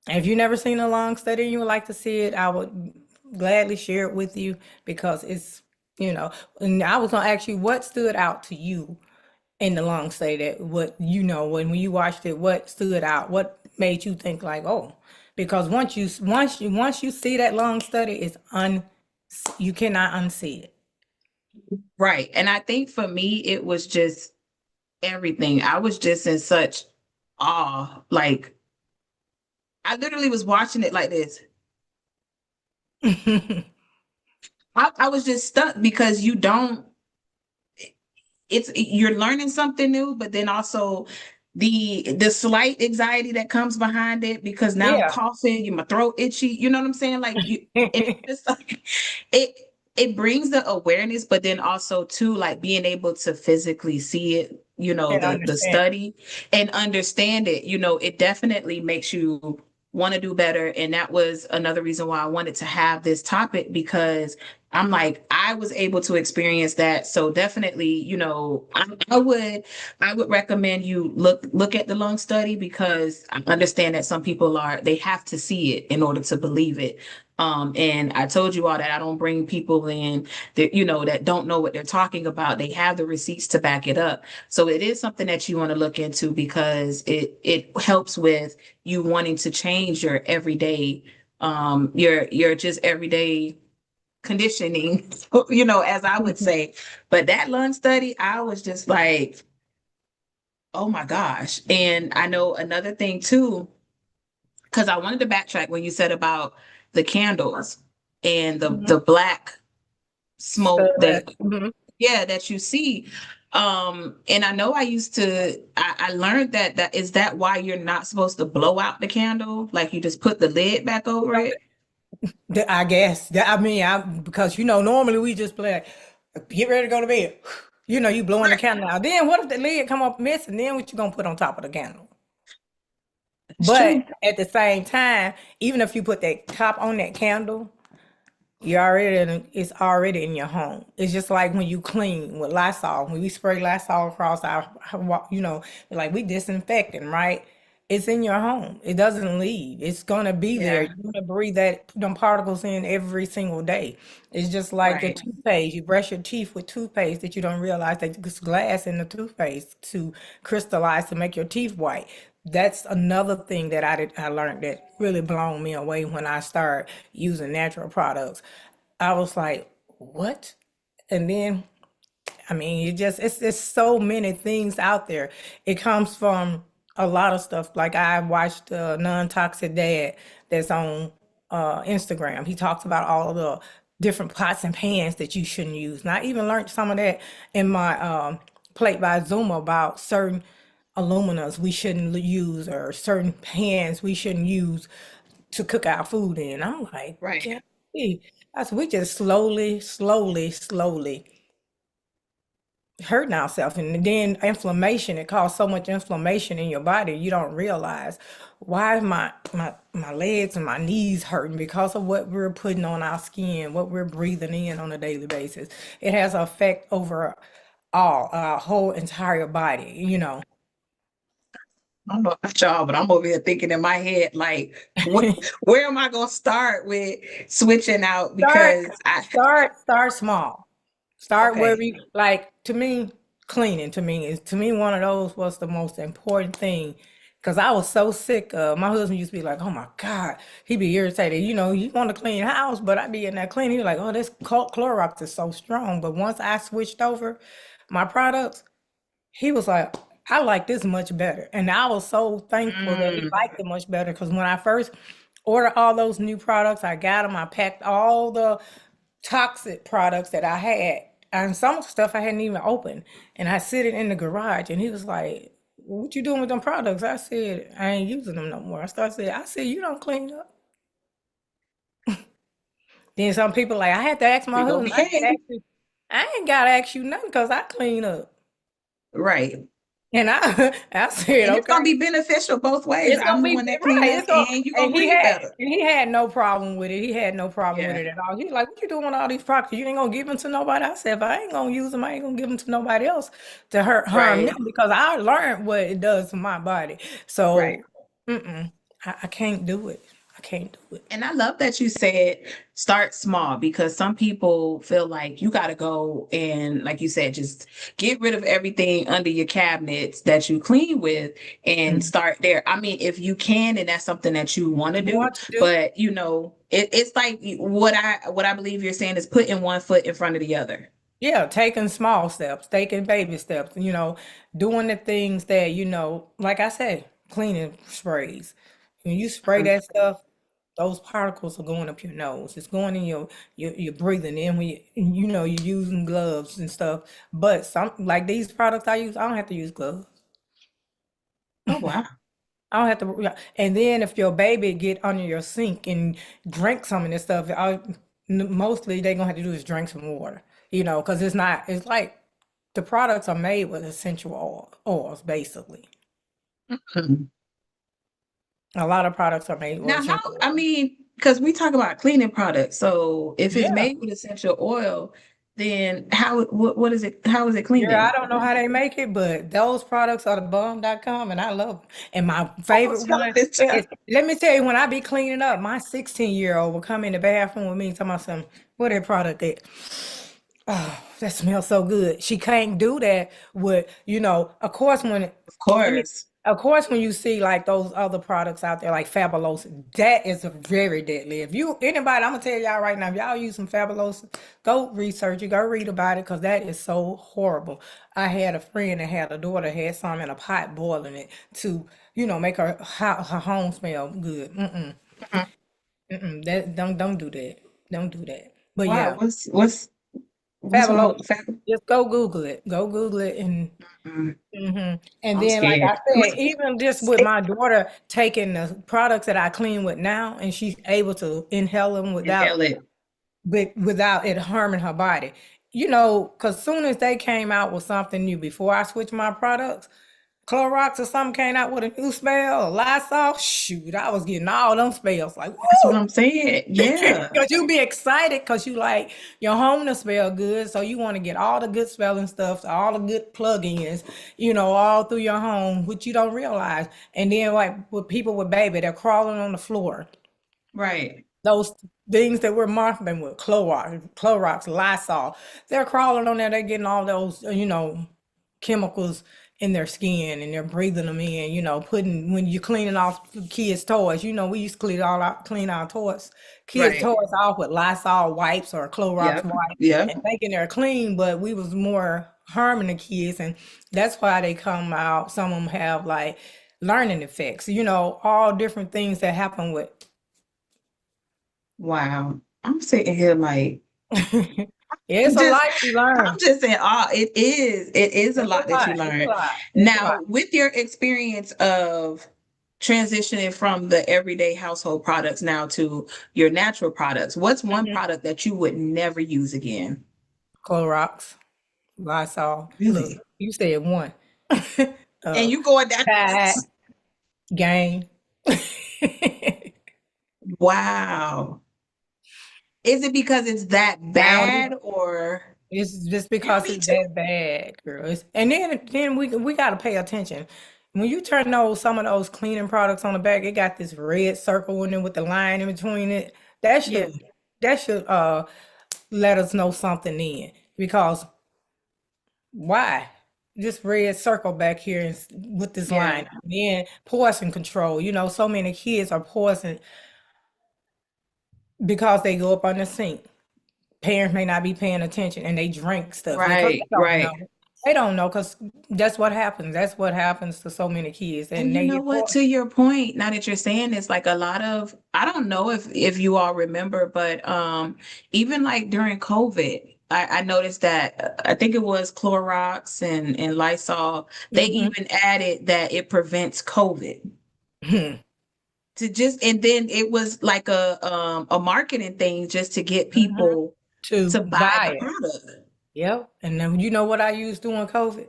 And if you've never seen a long study and you would like to see it, I would gladly share it with you because you know, and I was gonna ask you what stood out to you in the long study, that what when you watched it, what stood out, what made you think like, oh, because once you see that long study, you cannot unsee it. Right. And I think for me, it was just everything. I was just in such awe. Like, I literally was watching it like this. I was just stuck because you don't, you're learning something new, but then also the slight anxiety that comes behind it because now I'm Yeah. coughing, my throat itchy, you know what I'm saying? Like you, and it's just like it it brings the awareness, but then also too like being able to physically see it, And the understand. study and understand it, it definitely makes you want to do better. And that was another reason why I wanted to have this topic because I'm like, I was able to experience that. So definitely, I would recommend you look at the lung study because I understand that some people they have to see it in order to believe it. And I told you all that I don't bring people in that, that don't know what they're talking about. They have the receipts to back it up. So it is something that you want to look into because it helps with you wanting to change your everyday, your just everyday conditioning, as I would say. But that lung study, I was just like, oh my gosh. And I know another thing too, because I wanted to backtrack when you said about the candles and the Mhm. black So smoke that, mhm. yeah, that you see. And I know I learned that is that why you're not supposed to blow out the candle? Like you just put the lid back over it? I guess. I mean, because normally we just play, get ready to go to bed. You blowing the Right. candle out. Then what if the lid come up missing? Then what you gonna put on top of the candle? It's But true. at the same time, even if you put that top on that candle, it's already in your home. It's just like when you clean with Lysol. When we spray Lysol across like we disinfecting, right? It's in your home. It doesn't leave. It's gonna be there. Yeah. You're gonna breathe them particles in every single day. It's just like your Right. toothpaste. You brush your teeth with toothpaste that you don't realize that there's glass in the toothpaste to crystallize to make your teeth white. That's another thing that I learned that really blown me away when I started using natural products. I was like, what? And then I mean, it's so many things out there. It comes from a lot of stuff. Like I watched Non-Toxic Dad that's on Instagram. He talks about all of the different pots and pans that you shouldn't use. And I even learned some of that in my Plate by Zuma about certain aluminas we shouldn't use or certain pans we shouldn't use to cook our food in. I'm like, Right. yeah, that's we just slowly hurting ourselves. And then inflammation, it causes so much inflammation in your body you don't realize why is my legs and my knees hurting because of what we're putting on our skin, what we're breathing in on a daily basis. It has an effect over all our whole entire body, you know. I don't know about y'all, but I'm over here thinking in my head, like, where am I gonna start with switching out? start Because I start small. Start where okay, we like to me, cleaning to me one of those was the most important thing. Cause I was so sick of my husband used to be like, oh my God, he be irritated. You know, you want to clean house, but I be in that clean. He was like, oh, this Clorox is so strong. But once I switched over my products, he was like, I like this much better. And I was so thankful that he mm, liked it much better. Because when I first ordered all those new products, I got them, I packed all the toxic products that I had, and some stuff I hadn't even opened. And I sit it in the garage, and he was like, what you doing with them products? I said, I ain't using them no more. I said, you don't clean up. Then some people like, I had to ask my we gonna husband, behave, I ain't gotta ask you nothing because I clean up. right? And I I said, And it's gonna okay. be beneficial both ways. It's I'm gonna the be one that clean right. up, It's gonna, and you and gonna breathe better. he had no problem with it. He had no problem with Yeah, it at all. He's like, "What you doing with all these products? You ain't gonna give them to nobody." I said, "If I ain't gonna use them, I ain't gonna give them to nobody else to harm right, them because I learned what it does to my body." right. So, mm-mm, I can't do it. I can't do it. And I love that you said start small because some people feel like you got to go and, like you said, just get rid of everything under your cabinets that you clean with and Mhm. start there. I mean, if you can, and that's something that you want to You do, want to do? but it's like what I believe you're saying is putting one foot in front of the other. Yeah, taking small steps, taking baby steps, doing the things that, like I say, cleaning sprays. When you spray Mhm. that stuff, those particles are going up your nose. It's going in you're breathing in when you're using gloves and stuff. But some like these products I use, I don't have to use gloves. Oh wow. I don't have to, yeah. And then if your baby get under your sink and drink some of this stuff, mostly they're gonna have to do is drink some water, because it's not. It's like the products are made with essential oils, basically. Mhm. A lot of products are made with Now, how, essential I oils. mean, because we talk about cleaning products. So if it's Yeah, made with essential oil, then what is it? How is it yeah. I cleaning? don't know how they make it, but those products are the bomb.com, and I love them. And my Oh, favorite tell one us, tell. is, let me tell you, when I be cleaning up, my 16-year-old will come in the bathroom with me and tell me some, what that product is. Oh, that smells so good. She can't do that with, of course, Of let me, course. when you see like those other products out there, like Fabulosa, that is very deadly. If anybody, I'm gonna tell y'all right now, if y'all use some Fabulosa, go research it, go read about it, because that is so horrible. I had a friend that had a daughter had some in a pot boiling it to, make her home smell good. Mhm. That don't do that. Don't do that. But Wow. yeah. What's Fabulous. wrong? Fab? Just go Google it. Go Google it, and Mm, and I'm then, like I scared. said, even just with my daughter taking the products that I clean with now, and she's able to inhale them Inhale it. without it harming her body. Because soon as they came out with something new, before I switched my products, Clorox or something came out with a new smell, Lysol. Shoot, I was getting all them spells like That's what woo. I'm saying. Yeah. Because you be excited because you like your home to smell good. So you want to get all the good smelling stuff, all the good plug-ins, all through your home, which you don't realize. And then like with people with baby, they're crawling on the floor. Right. Those things that we're marketing with Clorox, Lysol, they're crawling on there. They're getting all those, chemicals in their skin and they're breathing them in, putting when you're cleaning off the kids' toys. We used to clean our kids' Right. toys off with Lysol wipes or Clorox Yep. wipes Yep. and thinking they're clean, but we was more harming the kids, and that's why they come out. Some of them have like learning effects, all different things that happen with. Wow. I'm sitting here like It's a just lot to I'm learn. just saying, it is a It's a lot that you lot. It's a learn. lot. It's a lot. Now, with your experience of transitioning from the everyday household products now to your natural products, what's one Mhm. product that you would never use again? Clorox, Lysol. Look, Really? you said one. And uh, you going down the Tide, list? Gain. Wow. Is it because it's that Bounty. bad or It's just because bounty it's too? that bad, girl. And then we gotta pay attention. When you turn some of those cleaning products on the back, it got this red circle in it with the line in between it. That Yeah. should that should let us know something in, because why? This red circle back here with this Yeah. line. Then poison control. So many kids are poisoned because they go up on the sink. Parents may not be paying attention and they drink stuff because Right, they don't know. right. They don't know because that's what happens. That's what happens to so many kids, And and you they know get what? poor. To your point, now that you're saying this, like a lot of, I don't know if you all remember, but even like during COVID, I noticed that I think it was Clorox and Lysol, they Hmm. even added that it prevents COVID. To just and then it was like a marketing thing just to get Hmm. people To to buy the buy it. product. Yep. And then you know what I used during COVID?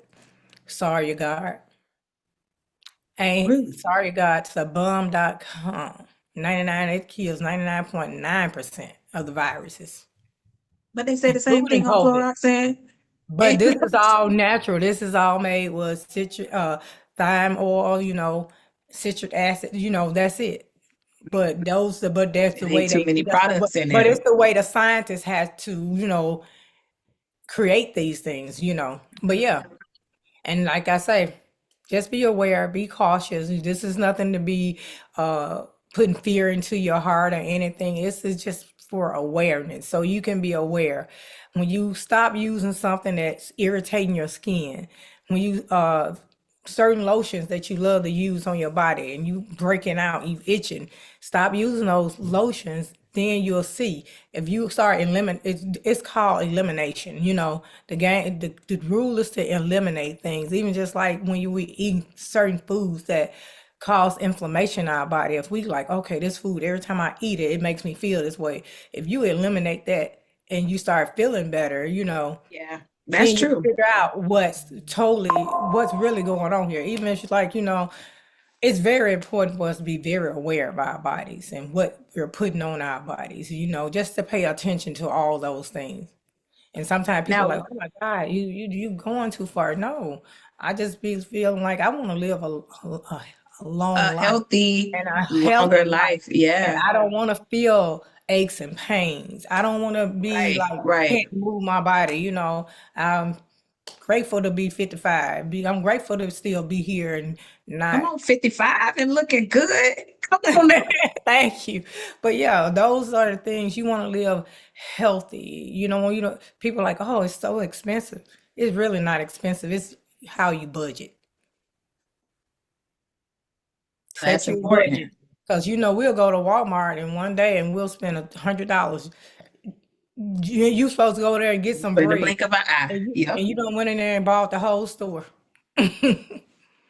Sorry, God. Ain't Really? sorry, God, to bum.com. 99, it kills 99.9% of the viruses, But they say the same including thing on COVID. Clorox and But this is all natural. This is all made with thyme oil, citric acid, that's it. But that's it the way ain't too they, many that's the, products in but there. it's the way the scientists had to, create these things, But yeah, and like I say, just be aware, be cautious. This is nothing to be uh putting fear into your heart or anything. This is just for awareness. So you can be aware. When you stop using something that's irritating your skin, when you certain lotions that you love to use on your body and you breaking out, you itching, stop using those lotions. Then you'll see if you start eliminate. It's called elimination. The rule is to eliminate things, even just like when we eat certain foods that cause inflammation in our body. If we like, okay, this food, every time I eat it, it makes me feel this way. If you eliminate that and you start feeling better, Yeah, that's then you true. figure out what's really going on here. Even if it's like, it's very important for us to be very aware of our bodies and what we're putting on our bodies, just to pay attention to all those things. And sometimes people are Now, like, oh my God, you going too far. No, I just be feeling like I want to live a long a life healthy, and a healthy longer life. life. And Yeah, I don't want to feel aches and pains. I don't want to be right, like right. can't move my body. I'm grateful to be 55. I'm grateful to still be here and Come not. on, 55 and looking good. Come on now. Thank you. But yeah, those are the things you want to live healthy. People are like, oh, it's so expensive. It's really not expensive. It's how you budget. Set That's your important. budget. Because we'll go to Walmart in one day and we'll spend $100. You supposed to go there and get some In the bread. blink of an eye. And Yep. you don't went in there and bought the whole store.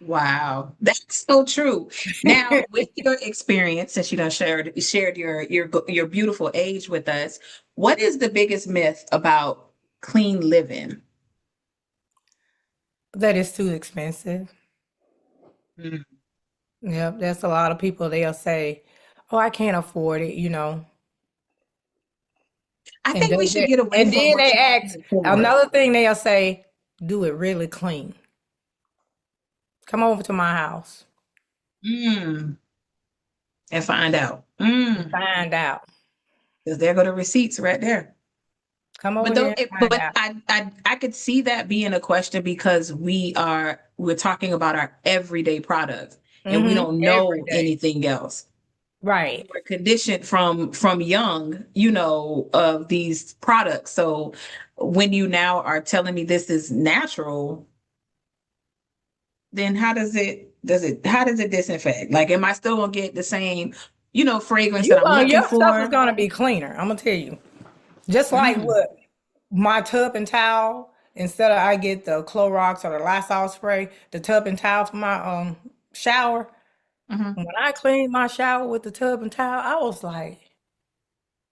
Wow, that's so true. Now, with your experience, since you done shared your beautiful age with us, what is the biggest myth about clean living? That is too expensive. Mm. Yep, that's a lot of people. They'll say, "Oh, I can't afford it," I and think we should get away and from then what they you ask can afford. another thing. They'll say, "Do it really clean. Come over to my house Mm, and find out. and find out." Because there go the receipts right there. Come over But here though and it, find but out. I could see that being a question because we're talking about our everyday product and we don't Every know day. anything else. Right. We're conditioned from young, of these products. So when you now are telling me this is natural, then how does it disinfect? Like, am I still gonna get the same, fragrance that I'm looking Your stuff is for? gonna be cleaner. I'm gonna tell you. Just like Mm, what my tub and towel, instead of I get the Clorox or the Lysol spray, the tub and towel for my shower. mhm. When I cleaned my shower with the tub and towel, I was like,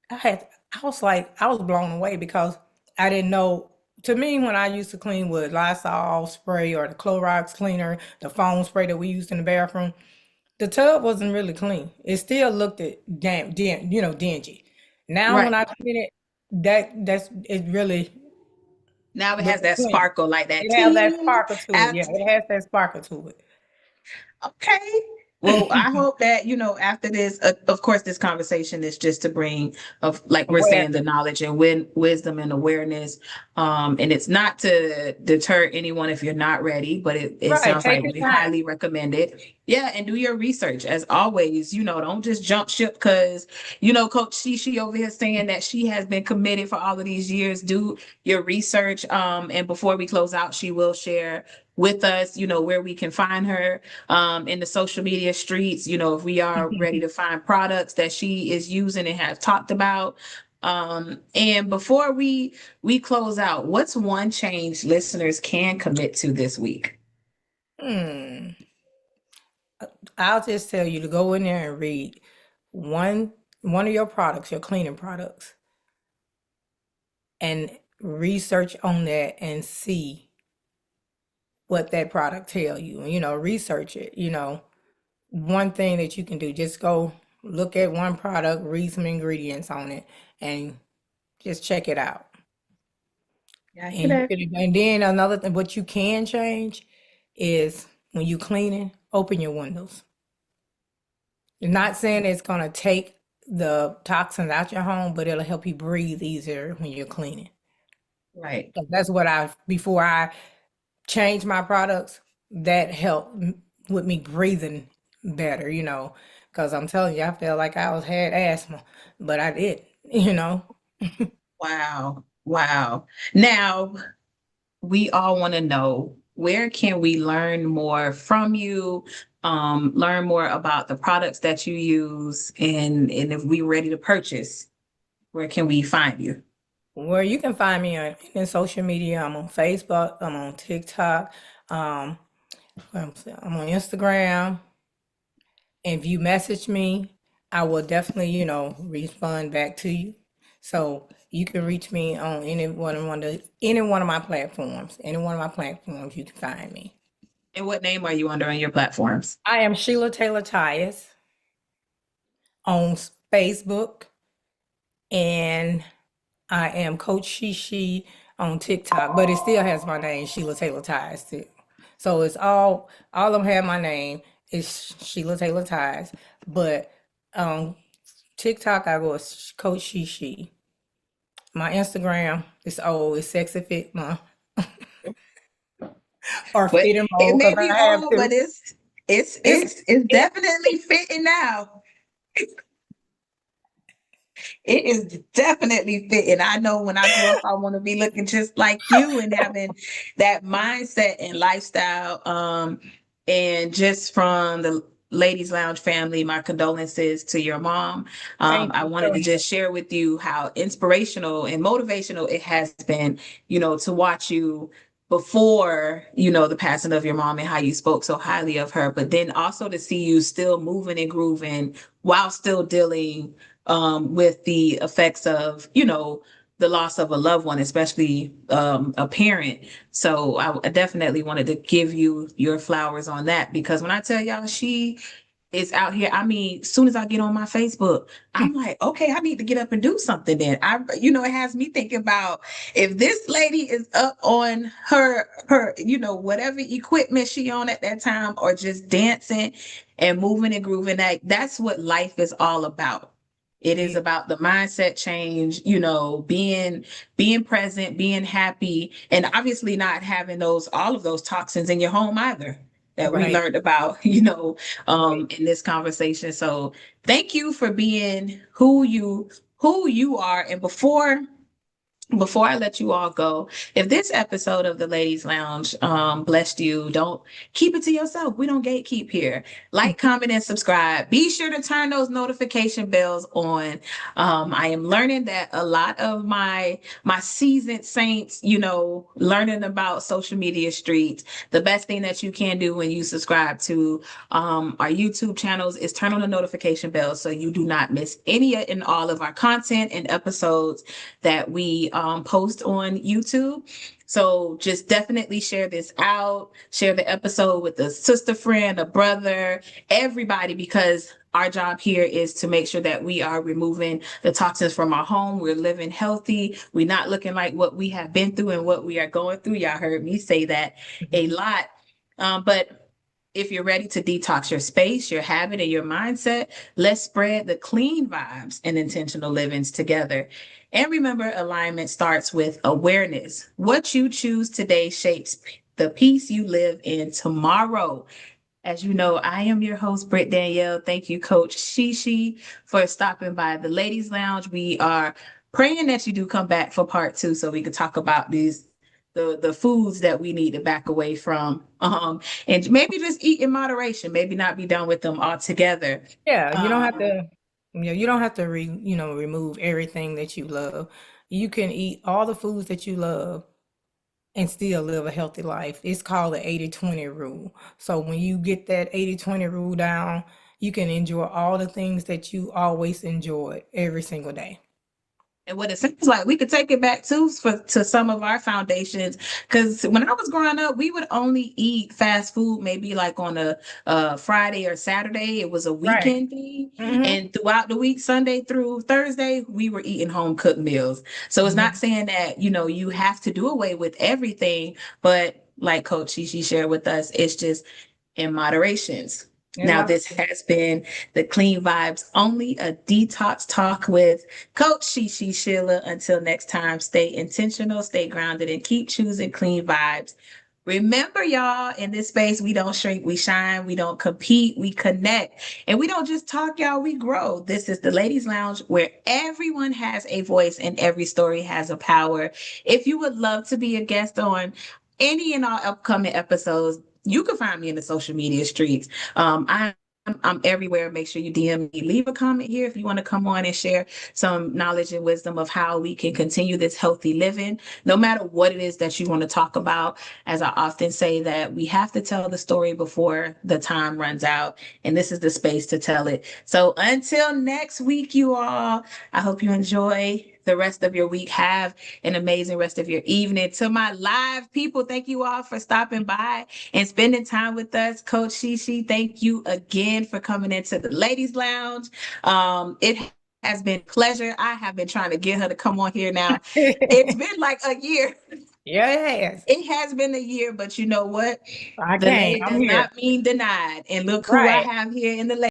I was blown away because I didn't know. To me, when I used to clean with Lysol spray or the Clorox cleaner, the foam spray that we used in the bathroom, the tub wasn't really clean. It still looked at dingy. Now when Right. I clean it, that's it really Now it has looks that clean. sparkle, like that It has that ting. sparkle to it. Yeah, it has that sparkle to Okay. Well, I it. hope that, after this, of course, this conversation is just to bring, of like we're saying, the Awareness. knowledge and wisdom and awareness. And it's not to deter anyone if you're not ready, but it Right. sounds Take like your we time. highly recommend it. Yeah. And do your research as always. Don't just jump ship because, Coach Shishi over here saying that she has been committed for all of these years. Do your research. And before we close out, she will share with us, where we can find her in the social media streets, if we are ready to find products that she is using and have talked about. And before we close out, what's one change listeners can commit to this week? Hmm. I'll just tell you to go in there and read one one of your products, your cleaning products, and research on that and see what that product tell you. Research it. One thing that you can do, just go look at one product, read some ingredients on it, and just check it out. Yeah, I hear And you that. can, and then another thing, what you can change is when you cleaning, open your windows. Not saying it's gonna take the toxins out your home, but it'll help you breathe easier when you're cleaning. Right. 'Cause that's what before I changed my products, that helped with me breathing better, because I'm telling you, I felt like had asthma, but I did, you know. Wow. Wow. Now, we all want to know, where can we learn more from you, learn more about the products that you use, and if we're ready to purchase, where can we find you? Where you can find me in social media, I'm on Facebook, I'm on TikTok, um, I'm on Instagram. If you message me, I will definitely, respond back to you. So you can reach me on any one of my platforms. Any one of my platforms, you can find me. And what name are you under on your platforms? I am Sheila Taylor Tyus on Facebook, and I am Coach Shishi on TikTok, but it still has my name, Sheila Taylor Ties too. So it's all of them have my name. It's Sheila Taylor Ties, but TikTok I go as Coach Shishi. My Instagram is it's Sexy Fit Month or But Fit and it Mode may because be I have old, but to. It's it's it, definitely fitting now. It is definitely fitting. I know when I grow up, I want to be looking just like you and having that mindset and lifestyle. And just from the Ladies Lounge family, my condolences to your mom. thank I you wanted so to much. just share with you how inspirational and motivational it has been, to watch you before, the passing of your mom and how you spoke so highly of her, but then also to see you still moving and grooving while still dealing with the effects of, the loss of a loved one, especially a parent. So I definitely wanted to give you your flowers on that, because when I tell y'all she is out here, I mean, as soon as I get on my Facebook, I'm like, okay, I need to get up and do something then. It has me thinking about, if this lady is up on her, whatever equipment she on at that time, or just dancing and moving and grooving, that's what life is all about. It is Yeah. about the mindset change, being present, being happy, and obviously not having all of those toxins in your home either that we Right. learned about, Right. in this conversation. So thank you for being who you are. And before I let you all go, if this episode of the Ladies Lounge blessed you, don't keep it to yourself. We don't gatekeep here. Like, comment, and subscribe. Be sure to turn those notification bells on. I am learning that a lot of my seasoned saints, learning about social media streets. The best thing that you can do when you subscribe to our YouTube channels is turn on the notification bell so you do not miss any and all of our content and episodes that we post on YouTube. So just definitely share this out, share the episode with a sister friend, a brother, everybody, because our job here is to make sure that we are removing the toxins from our home. We're living healthy. We're not looking like what we have been through and what we are going through. Y'all heard me say that a lot. But if you're ready to detox your space, your habit, and your mindset, let's spread the clean vibes and intentional livings together. And remember, alignment starts with awareness. What you choose today shapes the peace you live in tomorrow. As you know, I am your host, Britt Danielle. Thank you, Coach Shishi, for stopping by the Ladies Lounge. We are praying that you do come back for part two so we can talk about the foods that we need to back away from. And maybe just eat in moderation, maybe not be done with them altogether. Yeah, you don't have Um, to, you don't have to remove everything that you love. You can eat all the foods that you love and still live a healthy life. It's called the 80-20 rule. So when you get that 80-20 rule down, you can enjoy all the things that you always enjoyed every single day. And what it seems like, we could take it back to some of our foundations. Because when I was growing up, we would only eat fast food maybe like on a Friday or Saturday. It was a Right. weekend thing, Mm-hmm. and throughout the week, Sunday through Thursday, we were eating home cooked meals. So it's not Yeah. saying that you have to do away with everything, but like Coach Shishi shared with us, it's just in moderations. Now, this Exactly. has been the Clean Vibes Only, a detox talk with Coach Shishi Sheila. Until next time, stay intentional, stay grounded, and keep choosing clean vibes. Remember, y'all, in this space, we don't shrink, we shine, we don't compete, we connect. And we don't just talk, y'all, we grow. This is the Ladies Lounge where everyone has a voice and every story has a power. If you would love to be a guest on any and all upcoming episodes, you can find me in the social media streets. I'm everywhere. Make sure you DM me. Leave a comment here if you want to come on and share some knowledge and wisdom of how we can continue this healthy living, no matter what it is that you want to talk about. As I often say, that we have to tell the story before the time runs out, and this is the space to tell it. So until next week, you all, I hope you enjoy the rest of your week. Have an amazing rest of your evening. To my live people, thank you all for stopping by and spending time with us. Coach Shishi, thank you again for coming into the Ladies Lounge. It has been a pleasure. I have been trying to get her to come on here now. It's been like a year. Yeah, it has. It has been a year, but you know what? I The can't. lady I'm does here. not mean denied. And look who I Right. have here in the